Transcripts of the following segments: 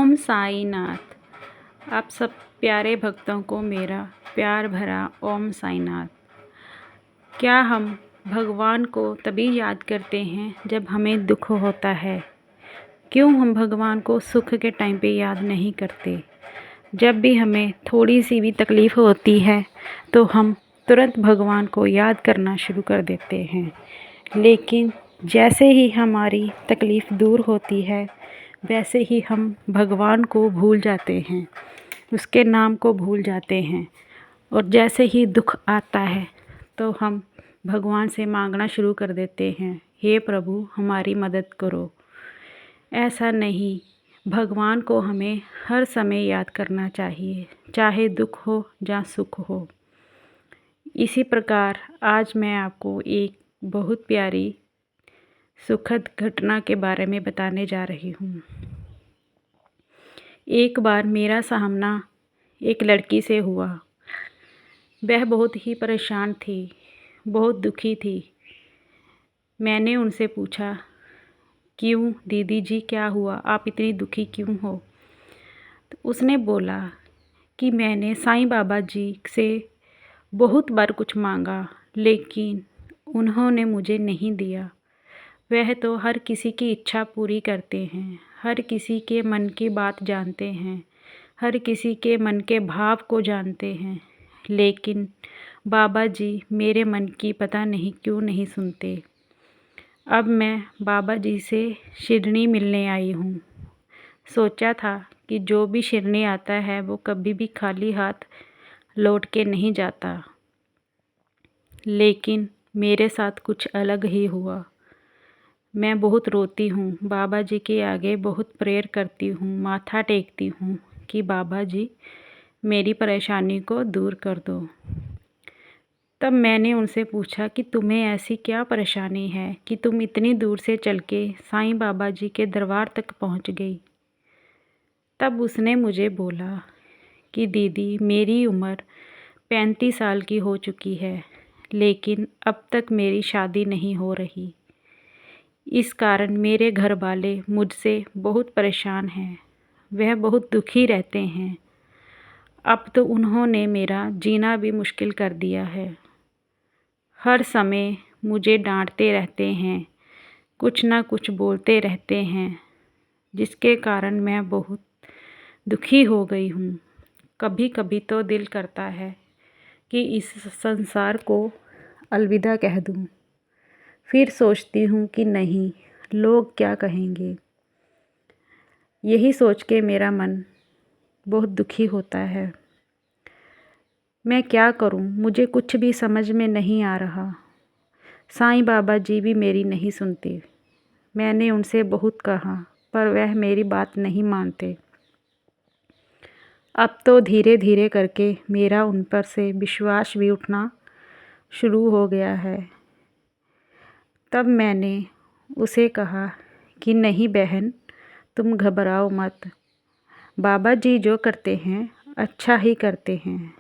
ओम साई नाथ। आप सब प्यारे भक्तों को मेरा प्यार भरा ओम साई नाथ। क्या हम भगवान को तभी याद करते हैं जब हमें दुख होता है? क्यों हम भगवान को सुख के टाइम पे याद नहीं करते? जब भी हमें थोड़ी सी भी तकलीफ़ होती है तो हम तुरंत भगवान को याद करना शुरू कर देते हैं, लेकिन जैसे ही हमारी तकलीफ़ दूर होती है वैसे ही हम भगवान को भूल जाते हैं, उसके नाम को भूल जाते हैं। और जैसे ही दुख आता है तो हम भगवान से मांगना शुरू कर देते हैं, हे प्रभु हमारी मदद करो। ऐसा नहीं, भगवान को हमें हर समय याद करना चाहिए, चाहे दुख हो या सुख हो। इसी प्रकार आज मैं आपको एक बहुत प्यारी सुखद घटना के बारे में बताने जा रही हूँ। एक बार मेरा सामना एक लड़की से हुआ। वह बहुत ही परेशान थी, बहुत दुखी थी। मैंने उनसे पूछा, क्यों दीदी जी क्या हुआ, आप इतनी दुखी क्यों हो? तो उसने बोला कि मैंने साईं बाबा जी से बहुत बार कुछ मांगा, लेकिन उन्होंने मुझे नहीं दिया। वह तो हर किसी की इच्छा पूरी करते हैं, हर किसी के मन की बात जानते हैं, हर किसी के मन के भाव को जानते हैं, लेकिन बाबा जी मेरे मन की पता नहीं क्यों नहीं सुनते। अब मैं बाबा जी से शिरनी मिलने आई हूँ। सोचा था कि जो भी शिरनी आता है वो कभी भी खाली हाथ लौट के नहीं जाता, लेकिन मेरे साथ कुछ अलग ही हुआ। मैं बहुत रोती हूँ, बाबा जी के आगे बहुत प्रेयर करती हूँ, माथा टेकती हूँ कि बाबा जी मेरी परेशानी को दूर कर दो। तब मैंने उनसे पूछा कि तुम्हें ऐसी क्या परेशानी है कि तुम इतनी दूर से चल के साईं बाबा जी के दरबार तक पहुँच गई। तब उसने मुझे बोला कि दीदी मेरी उम्र 35 साल की हो चुकी है, लेकिन अब तक मेरी शादी नहीं हो रही। इस कारण मेरे घर वाले मुझसे बहुत परेशान हैं, वह बहुत दुखी रहते हैं। अब तो उन्होंने मेरा जीना भी मुश्किल कर दिया है। हर समय मुझे डांटते रहते हैं, कुछ ना कुछ बोलते रहते हैं, जिसके कारण मैं बहुत दुखी हो गई हूँ। कभी कभी तो दिल करता है कि इस संसार को अलविदा कह दूँ। फिर सोचती हूँ कि नहीं, लोग क्या कहेंगे। यही सोच के मेरा मन बहुत दुखी होता है। मैं क्या करूँ, मुझे कुछ भी समझ में नहीं आ रहा। साईं बाबा जी भी मेरी नहीं सुनते। मैंने उनसे बहुत कहा पर वह मेरी बात नहीं मानते। अब तो धीरे धीरे करके मेरा उन पर से विश्वास भी उठना शुरू हो गया है। तब मैंने उसे कहा कि नहीं बहन, तुम घबराओ मत। बाबा जी जो करते हैं अच्छा ही करते हैं।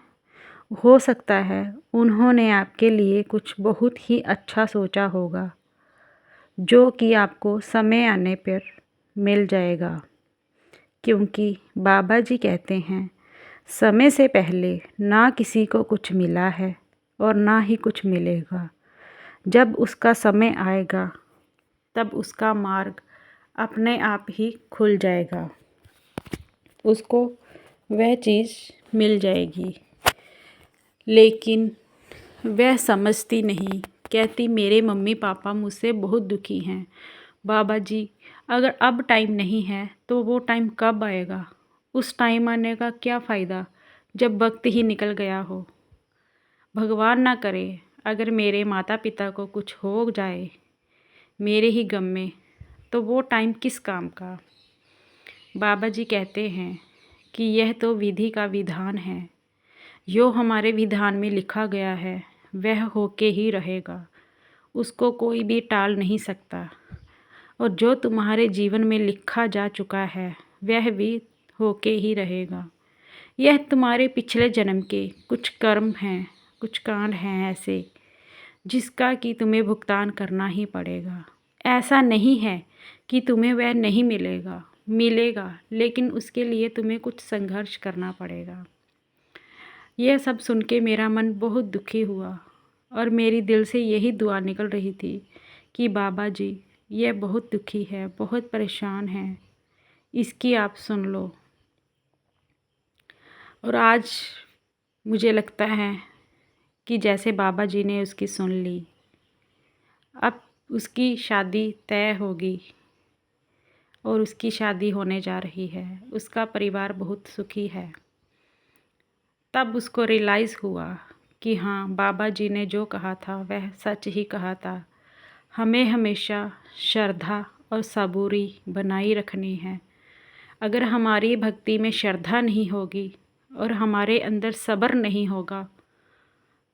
हो सकता है उन्होंने आपके लिए कुछ बहुत ही अच्छा सोचा होगा, जो कि आपको समय आने पर मिल जाएगा। क्योंकि बाबा जी कहते हैं, समय से पहले ना किसी को कुछ मिला है और ना ही कुछ मिलेगा। जब उसका समय आएगा तब उसका मार्ग अपने आप ही खुल जाएगा, उसको वह चीज़ मिल जाएगी। लेकिन वह समझती नहीं, कहती मेरे मम्मी पापा मुझसे बहुत दुखी हैं। बाबा जी अगर अब टाइम नहीं है तो वो टाइम कब आएगा? उस टाइम आने का क्या फ़ायदा जब वक्त ही निकल गया हो। भगवान ना करे अगर मेरे माता पिता को कुछ हो जाए मेरे ही गम में, तो वो टाइम किस काम का। बाबा जी कहते हैं कि यह तो विधि का विधान है, जो हमारे विधान में लिखा गया है वह होके ही रहेगा, उसको कोई भी टाल नहीं सकता। और जो तुम्हारे जीवन में लिखा जा चुका है वह भी होके ही रहेगा। यह तुम्हारे पिछले जन्म के कुछ कर्म हैं, कुछ कांड हैं ऐसे, जिसका कि तुम्हें भुगतान करना ही पड़ेगा। ऐसा नहीं है कि तुम्हें वह नहीं मिलेगा, मिलेगा, लेकिन उसके लिए तुम्हें कुछ संघर्ष करना पड़ेगा। यह सब सुन के मेरा मन बहुत दुखी हुआ और मेरी दिल से यही दुआ निकल रही थी कि बाबा जी, यह बहुत दुखी है, बहुत परेशान है, इसकी आप सुन लो। और आज मुझे लगता है कि जैसे बाबा जी ने उसकी सुन ली। अब उसकी शादी तय होगी और उसकी शादी होने जा रही है। उसका परिवार बहुत सुखी है। तब उसको रियलाइज़ हुआ कि हाँ, बाबा जी ने जो कहा था वह सच ही कहा था। हमें हमेशा श्रद्धा और सबूरी बनाई रखनी है। अगर हमारी भक्ति में श्रद्धा नहीं होगी और हमारे अंदर सब्र नहीं होगा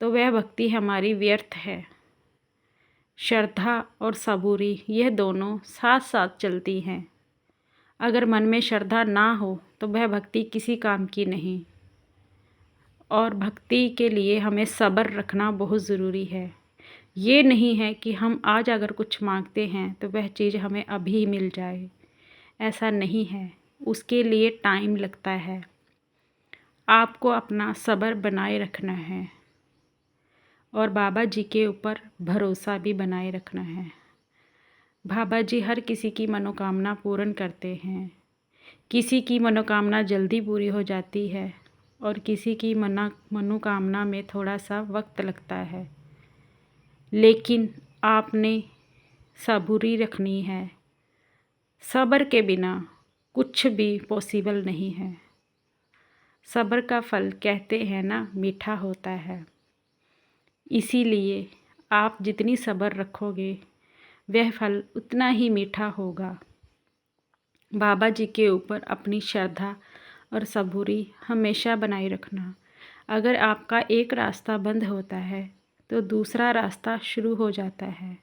तो वह भक्ति हमारी व्यर्थ है। श्रद्धा और सबूरी यह दोनों साथ साथ चलती हैं। अगर मन में श्रद्धा ना हो तो वह भक्ति किसी काम की नहीं। और भक्ति के लिए हमें सब्र रखना बहुत ज़रूरी है। ये नहीं है कि हम आज अगर कुछ मांगते हैं तो वह चीज़ हमें अभी मिल जाए, ऐसा नहीं है। उसके लिए टाइम लगता है। आपको अपना सब्र बनाए रखना है और बाबा जी के ऊपर भरोसा भी बनाए रखना है। बाबा जी हर किसी की मनोकामना पूर्ण करते हैं। किसी की मनोकामना जल्दी पूरी हो जाती है और किसी की मनोकामना में थोड़ा सा वक्त लगता है। लेकिन आपने सबूरी रखनी है। सब्र के बिना कुछ भी पॉसिबल नहीं है। सब्र का फल कहते हैं ना, मीठा होता है। इसीलिए आप जितनी सब्र रखोगे वह फल उतना ही मीठा होगा। बाबा जी के ऊपर अपनी श्रद्धा और सबूरी हमेशा बनाए रखना। अगर आपका एक रास्ता बंद होता है तो दूसरा रास्ता शुरू हो जाता है।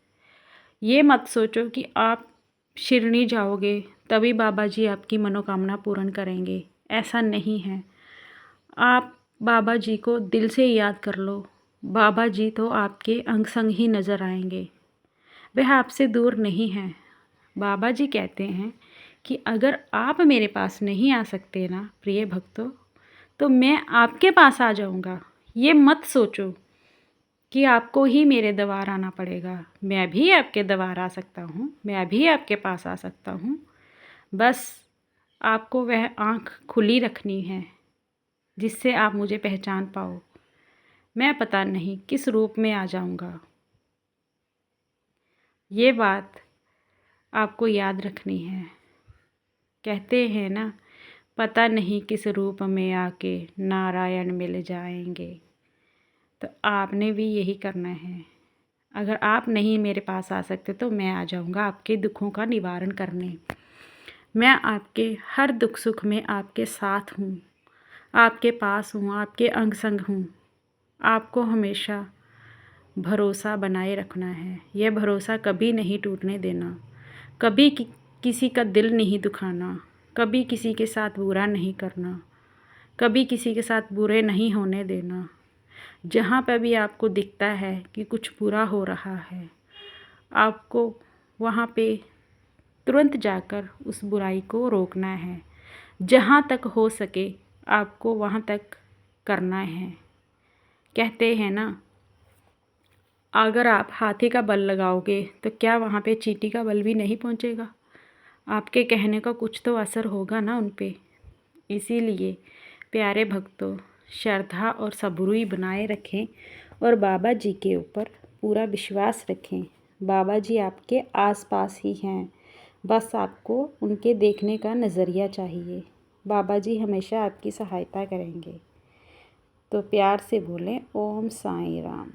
ये मत सोचो कि आप शिरडी जाओगे तभी बाबा जी आपकी मनोकामना पूर्ण करेंगे, ऐसा नहीं है। आप बाबा जी को दिल से याद कर लो। बाबा जी तो आपके अंग संग ही नज़र आएंगे, वह आपसे दूर नहीं हैं। बाबा जी कहते हैं कि अगर आप मेरे पास नहीं आ सकते ना प्रिय भक्तों, तो मैं आपके पास आ जाऊंगा। ये मत सोचो कि आपको ही मेरे द्वार आना पड़ेगा। मैं भी आपके द्वार आ सकता हूँ, मैं भी आपके पास आ सकता हूँ। बस आपको वह आँख खुली रखनी है जिससे आप मुझे पहचान पाओ। मैं पता नहीं किस रूप में आ जाऊंगा। ये बात आपको याद रखनी है। कहते हैं ना, पता नहीं किस रूप में आके नारायण मिल जाएंगे। तो आपने भी यही करना है। अगर आप नहीं मेरे पास आ सकते तो मैं आ जाऊंगा आपके दुखों का निवारण करने। मैं आपके हर दुख सुख में आपके साथ हूँ, आपके पास हूँ, आपके अंग संग हूँ। आपको हमेशा भरोसा बनाए रखना है। यह भरोसा कभी नहीं टूटने देना। कभी किसी का दिल नहीं दुखाना। कभी किसी के साथ बुरा नहीं करना। कभी किसी के साथ बुरे नहीं होने देना। जहाँ पर भी आपको दिखता है कि कुछ बुरा हो रहा है, आपको वहाँ पे तुरंत जाकर उस बुराई को रोकना है। जहाँ तक हो सके आपको वहाँ तक करना है। कहते हैं ना, अगर आप हाथी का बल लगाओगे तो क्या वहाँ पे चींटी का बल भी नहीं पहुँचेगा? आपके कहने का कुछ तो असर होगा ना उन पे। इसीलिए प्यारे भक्तों, श्रद्धा और सबूरी बनाए रखें और बाबा जी के ऊपर पूरा विश्वास रखें। बाबा जी आपके आसपास ही हैं, बस आपको उनके देखने का नज़रिया चाहिए। बाबा जी हमेशा आपकी सहायता करेंगे। तो प्यार से बोलें, ओम साईं राम।